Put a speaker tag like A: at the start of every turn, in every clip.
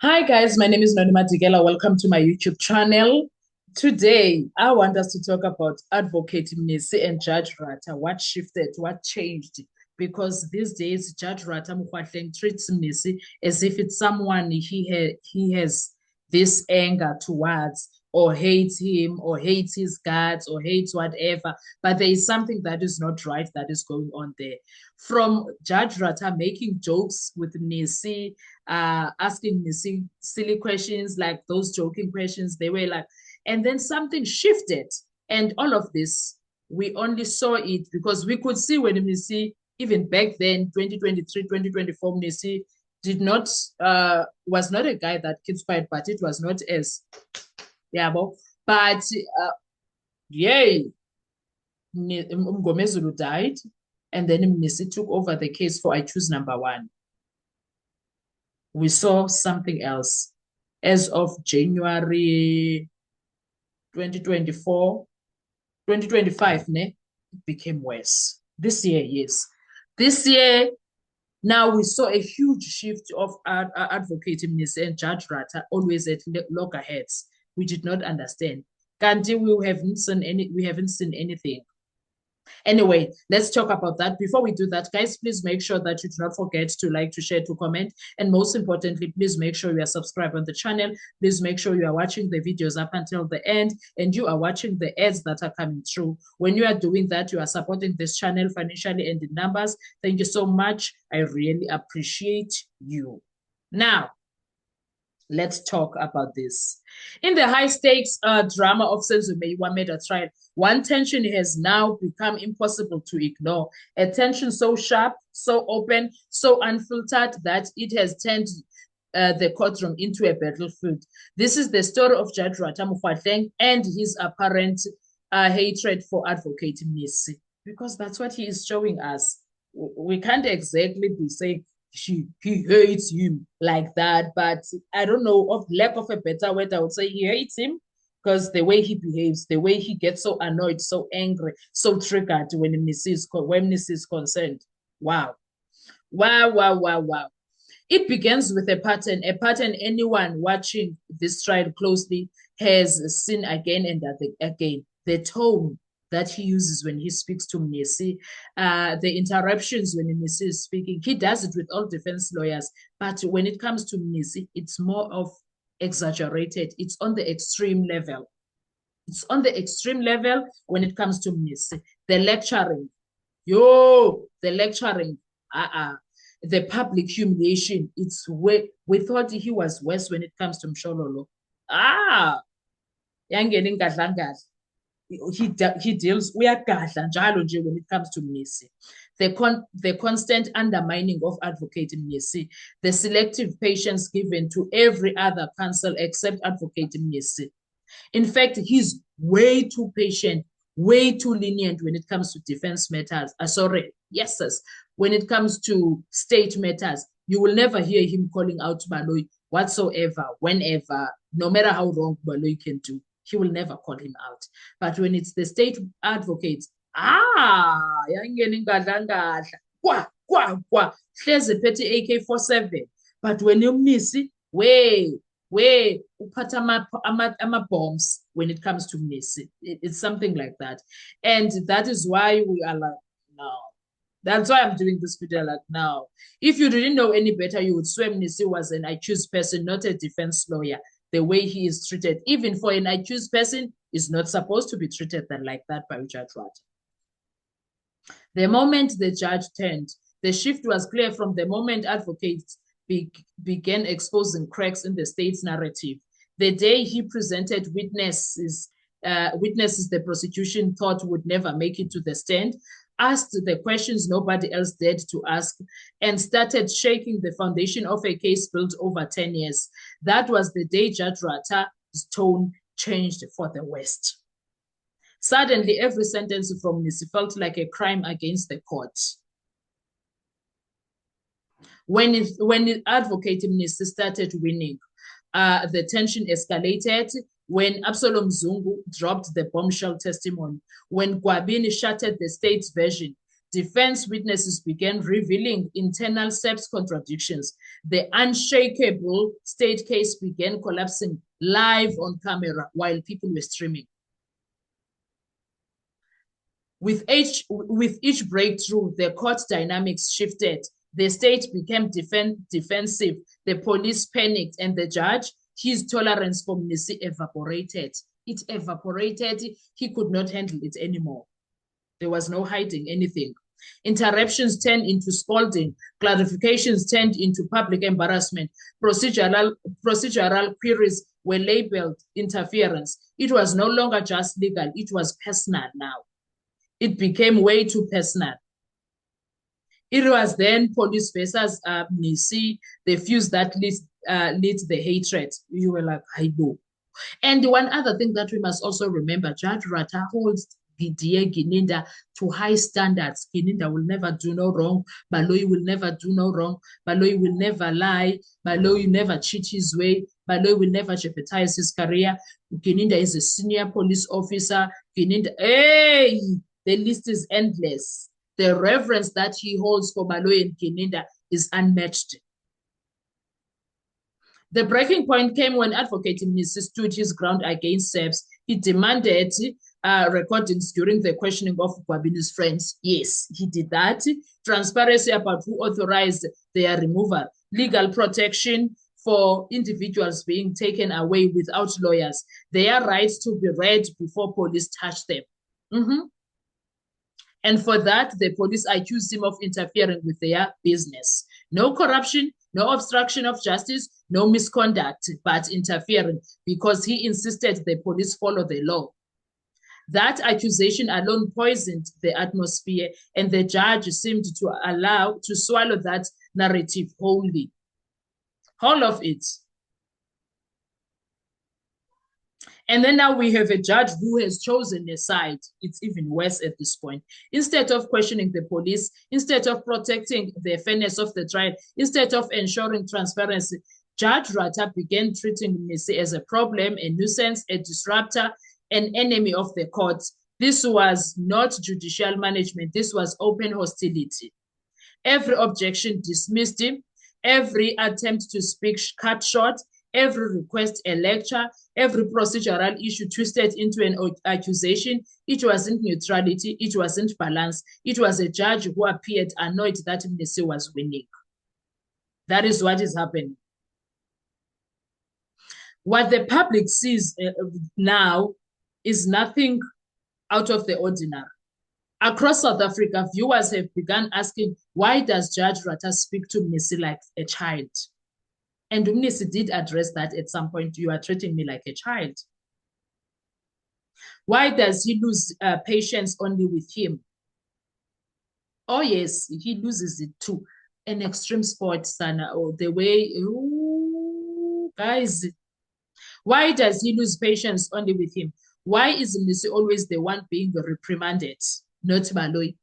A: Hi guys, my name is Nonima Digela. Welcome to my YouTube channel. Today, I want us to talk about Advocate Mnisi and Judge Rata. What shifted, what changed? Because these days, Judge Rata Mukwahleng treats Mnisi as if it's someone he has this anger towards, or hates him, or hates his guts, or hates whatever. But there is something that is not right that is going on there. From Judge Rata making jokes with Mnisi, asking me silly questions, like those joking questions. They were like, and then something shifted. And all of this, we only saw it because we could see when Mnisi, even back then, 2023, 2024, Mnisi did not, was not a guy that keeps quiet, but it was not as, yeah, but yay, Mgomezulu died, and then Mnisi took over the case for I Choose Number One. We saw something else. As of January 2024, 2025, it became worse. This year, yes. This year, now we saw a huge shift of Advocate Mnisi and Judge Rata, always at loggerheads. We did not understand. Kanti, we haven't seen anything. Anyway, let's talk about that. Before we do that, guys, please make sure that you do not forget to like, to share, to comment. And most importantly, please make sure you are subscribed on the channel. Please make sure you are watching the videos up until the end and you are watching the ads that are coming through. When you are doing that, you are supporting this channel financially and in numbers. Thank you so much. I really appreciate you. Now, let's talk about this. In the high stakes drama of Senzo Meyiwa trial, one tension has now become impossible to ignore. A tension so sharp, so open, so unfiltered that it has turned the courtroom into a battlefield. This is the story of Judge Rata Mukwahleng and his apparent hatred for Advocate Mnisi, because that's what he is showing us. We can't exactly be saying he hates him like that, but I don't know, of lack of a better word, I would say he hates him because the way he behaves, the way he gets so annoyed, so angry, so triggered when Mnisi is concerned. Wow. Wow, wow, wow, wow. It begins with a pattern anyone watching this trial closely has seen again and again. The tone that he uses when he speaks to Mnisi, the interruptions when Mnisi is speaking. He does it with all defense lawyers, but when it comes to Mnisi, it's more of exaggerated. It's on the extreme level. It's on the extreme level when it comes to Mnisi. The lecturing, the lecturing, the public humiliation. It's way we thought he was worse when it comes to Mshololo. Yangeni ngadla he deals uyagadla njalo nje when it comes to Mnisi. The constant undermining of Advocate Mnisi, the selective patience given to every other counsel except Advocate Mnisi. In fact, he's way too patient, way too lenient when it comes to defense matters. When it comes to state matters, you will never hear him calling out Baloyi whatsoever, whenever, no matter how wrong Baloyi can do. He will never call him out. But when it's the state advocates, yangeni ngadla ngadla, kwa, hlezi petty AK-47. But when you miss it, way uphatha ama-bombs when it comes to Mnisi. It's something like that. And that is why we are like, no. That's why I'm doing this video like now. If you didn't know any better, you would swear Mnisi was an accused person, not a defense lawyer. The way he is treated, even for an accused person, is not supposed to be treated like that by Judge Rata. The moment the judge turned, the shift was clear from the moment advocates began exposing cracks in the state's narrative. The day he presented witnesses the prosecution thought would never make it to the stand, asked the questions nobody else dared to ask, and started shaking the foundation of a case built over 10 years. That was the day Judge Rata's tone changed for the West. Suddenly, every sentence from Mnisi felt like a crime against the court. When Advocate Mnisi started winning, the tension escalated. When Absalom Zungu dropped the bombshell testimony, when Gwabini shattered the state's version, Defense witnesses began revealing internal SAPS contradictions. The unshakable state case began collapsing live on camera while people were streaming. With each breakthrough, the court dynamics shifted. The state became defensive. The police panicked, and the judge, his tolerance for Mnisi evaporated. It evaporated. He could not handle it anymore. There was no hiding anything. Interruptions turned into scolding. Clarifications turned into public embarrassment. Procedural queries were labeled interference. It was no longer just legal. It was personal now. It became way too personal. It was then police versus Mnisi, the fuse that lit the hatred. You were like, I know. And one other thing that we must also remember, Judge Ratta holds Didier Gininda to high standards. Gininda will never do no wrong. Baloyi will never do no wrong. Baloyi will never lie. Baloyi will never cheat his way. Baloyi will never jeopardize his career. Gininda is a senior police officer. Gininda, hey, the list is endless. The reverence that he holds for Baloyi and Gininda is unmatched. The breaking point came when Advocate Mnisi stood his ground against SAPS. He demanded recordings during the questioning of Gwabini's friends. Yes, he did that. Transparency about who authorized their removal. Legal protection for individuals being taken away without lawyers. Their rights to be read before police touch them. And for that, the police accused him of interfering with their business. No corruption, no obstruction of justice, no misconduct, but interfering because he insisted the police follow the law. That accusation alone poisoned the atmosphere, and the judge seemed to swallow that narrative wholly. All of it. And then now we have a judge who has chosen a side. It's even worse at this point. Instead of questioning the police, instead of protecting the fairness of the trial, instead of ensuring transparency, Judge Ratta began treating Mnisi as a problem, a nuisance, a disruptor, an enemy of the court. This was not judicial management. This was open hostility. Every objection dismissed him. Every attempt to speak cut short. Every request a lecture. Every procedural issue twisted into an accusation. It wasn't neutrality. It wasn't balance. It was a judge who appeared annoyed that Mnisi was winning. That is what is happening. What the public sees now is nothing out of the ordinary. Across South Africa, viewers have begun asking, why does Judge Ratta speak to Mnisi like a child? And Mnisi did address that at some point. You are treating me like a child. Why does he lose patience only with him? Oh, yes, he loses it too. An extreme sport, Sana, or the way, ooh, guys. Why does he lose patience only with him? Why is Mnisi always the one being reprimanded, not Baloyi?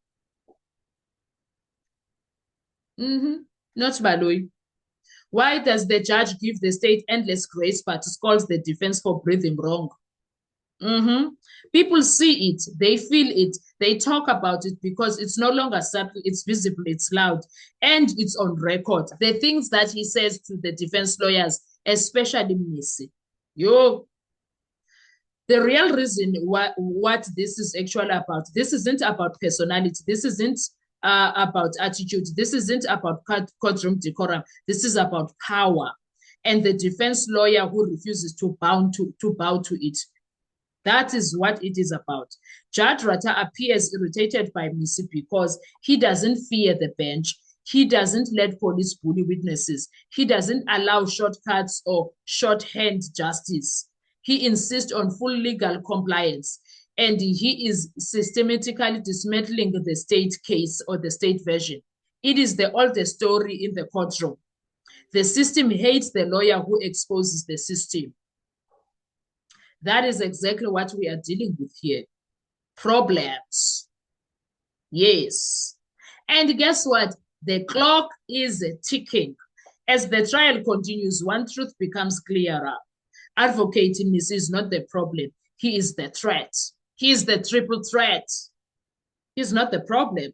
A: Not Baloyi. Why does the judge give the state endless grace but scolds the defense for breathing wrong? People see it, they feel it, they talk about it because it's no longer subtle, it's visible, it's loud, and it's on record. The things that he says to the defense lawyers, especially Mnisi. The real reason what this is actually about, this isn't about personality, this isn't about attitude, this isn't about courtroom decorum, this is about power and the defense lawyer who refuses to bow to it. That is what it is about. Judge Ratta appears irritated by Mnisi because he doesn't fear the bench. He doesn't let police bully witnesses. He doesn't allow shortcuts or shorthand justice. He insists on full legal compliance, and he is systematically dismantling the state case or the state version. It is the oldest story in the courtroom. The system hates the lawyer who exposes the system. That is exactly what we are dealing with here. Problems. Yes. And guess what? The clock is ticking. As the trial continues, one truth becomes clearer. Advocate Mnisi is not the problem. He is the threat. He is the triple threat. He's not the problem.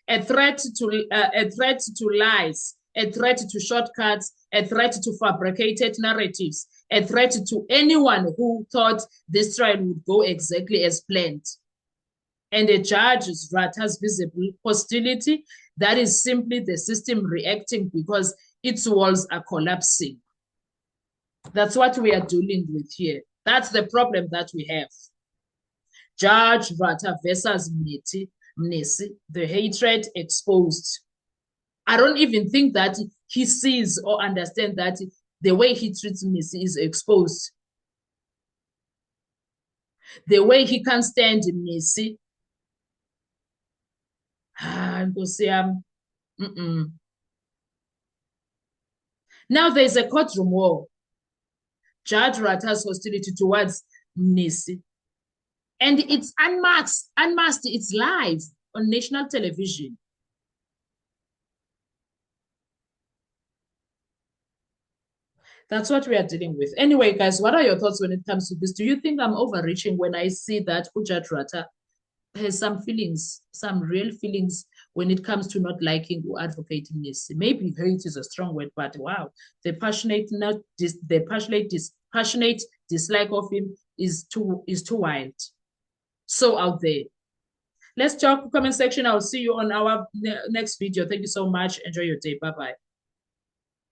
A: a threat to lies, a threat to shortcuts, a threat to fabricated narratives, a threat to anyone who thought this trial would go exactly as planned. And a judge's has visible hostility that is simply the system reacting because its walls are collapsing. That's what we are dealing with here. That's the problem that we have. Judge Ratha versus Mnisi, the hatred exposed. I don't even think that he sees or understands that the way he treats Mnisi is exposed. The way he can't stand Mnisi. Now there's a courtroom war. Judge Ratha's hostility towards Mnisi. And it's unmasked, it's live on national television. That's what we are dealing with. Anyway, guys, what are your thoughts when it comes to this? Do you think I'm overreaching when I see that Judge Ratha has some feelings, some real feelings when it comes to not liking or advocating this? Maybe hate is a strong word, but wow, the passionate dislike of him is too wild. So out there. Let's talk comment section. I'll see you on our next video. Thank you so much. Enjoy your day. Bye-bye.